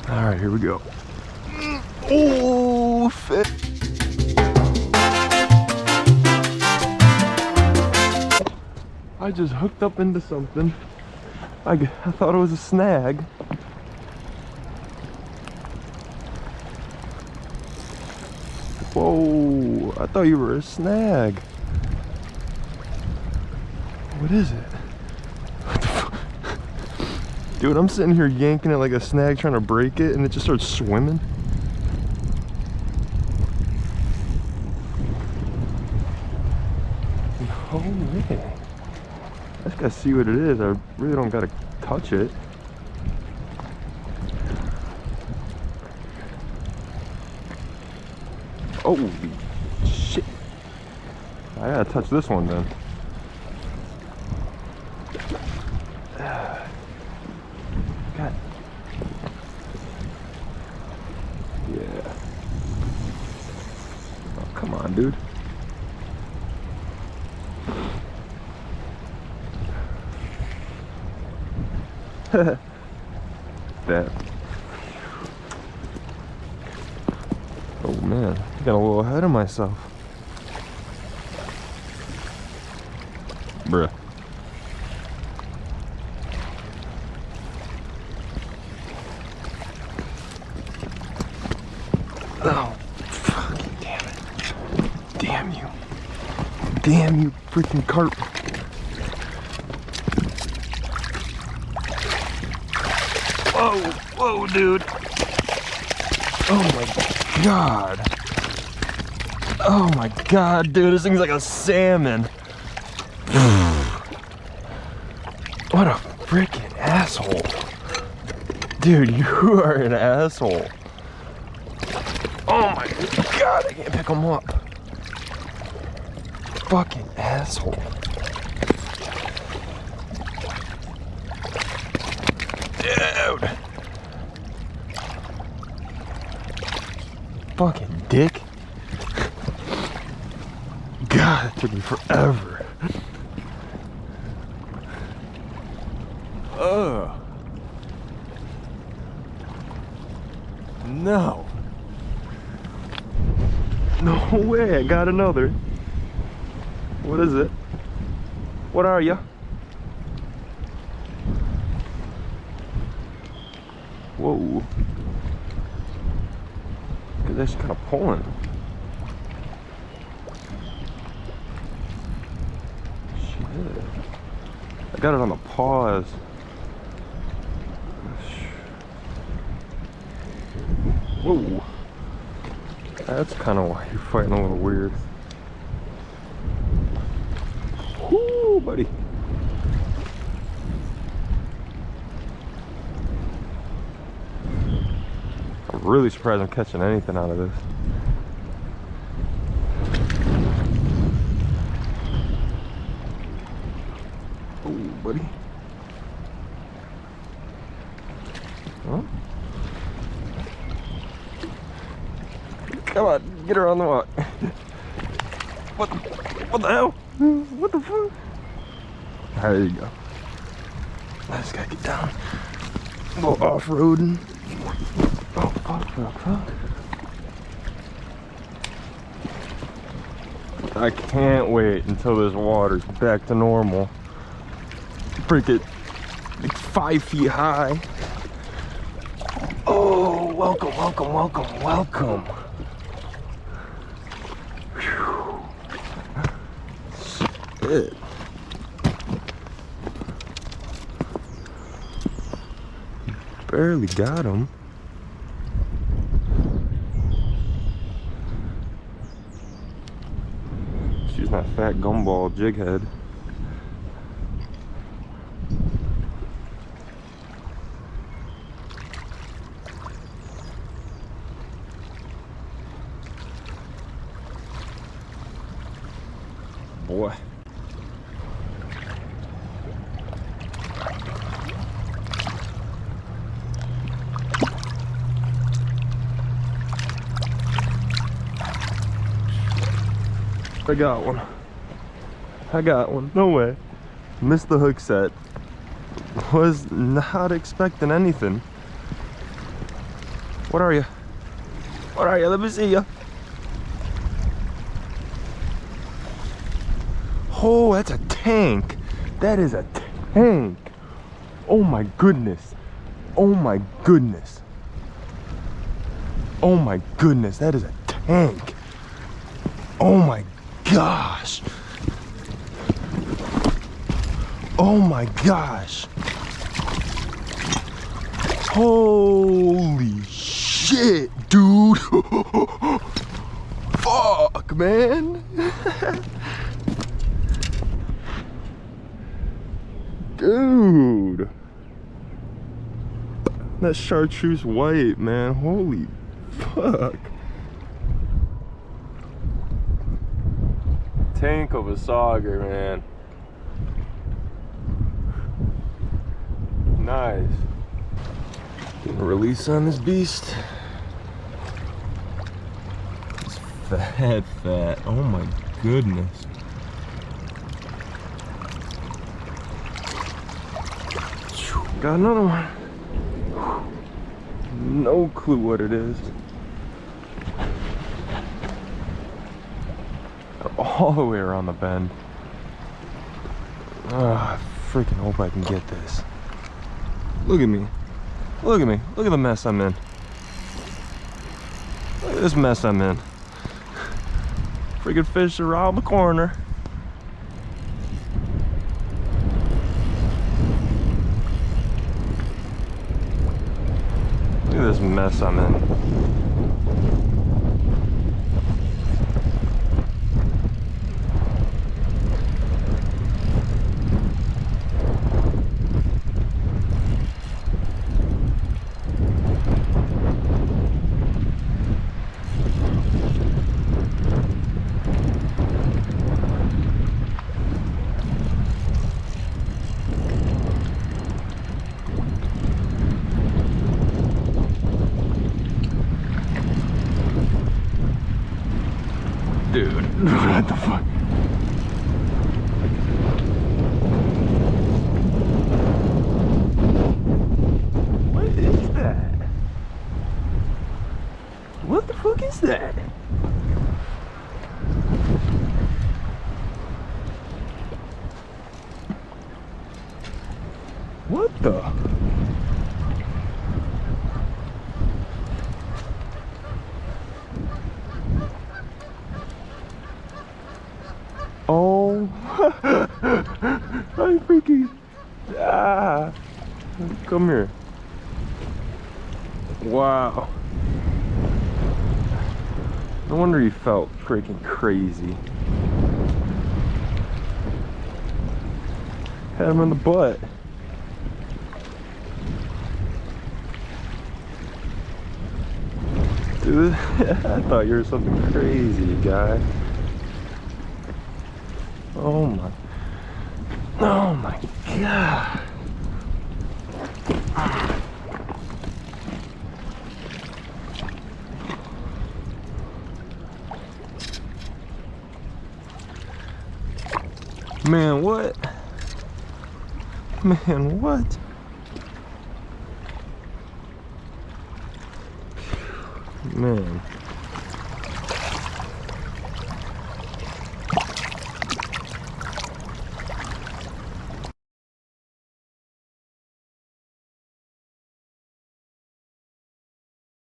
All right, here we go. Oh, fish. I just hooked up into something. I thought it was a snag. Whoa, I thought you were a snag. What is it? What the fuck? Dude, I'm sitting here yanking it like a snag, trying to break it, and it just starts swimming. No way. I just gotta see what it is. I really don't gotta touch it. Oh shit. I gotta touch this one then. God. Yeah. Oh, come on, dude. That. Oh man, I got a little ahead of myself. Bruh. Oh, fucking damn it. Damn you. Damn you, freaking carp. Whoa, whoa, dude. Oh my god. Oh my god, dude, this thing's like a salmon. What a freaking asshole. Dude, you are an asshole. Oh my god, I can't pick him up. Fucking asshole. Dude. Fucking dick. God, it took me forever. Ugh. No. No way, I got another. What is it? What are ya? Whoa. Look at this, kind of pulling. Shit. I got it on the paws. Whoa. That's kind of why you're fighting a little weird. Whoo, buddy. I'm really surprised I'm catching anything out of this. Oh, buddy. Huh? Come on, get her on the walk. What the hell? What the fuck? There you go. I just gotta get down. A little off-roading. Oh, fuck. I can't wait until this water's back to normal. Freaking like 5 feet high. Oh, welcome. Whew. Shit. Barely got him. She's not fat gumball jighead. Boy. I got one. No way. Missed the hook set. Was not expecting anything. What are you? What are you? Let me see you. Oh, that's a tank. That is a tank. Oh my goodness. Oh my goodness. Oh my goodness, that is a tank. Oh my gosh. Oh my gosh. Holy shit, dude. Fuck, man. Dude. That chartreuse white, man. Holy fuck. Tank of a sauger, man. Nice. Getting a release on this beast. It's fat. Oh my goodness. Got another one. No clue what it is. All the way around the bend. I freaking hope I can get this. Look at me. Look at me. Look at the mess I'm in. Look at this mess I'm in. Freaking fish around the corner. Look at this mess I'm in. Dude, what the fuck? What is that? What the fuck is that? What the? Oh, I freaking, come here. Wow. No wonder you felt freaking crazy. Had him in the butt. Dude, I thought you were something crazy, guy. Oh my God. Man, what? Man, what? Man.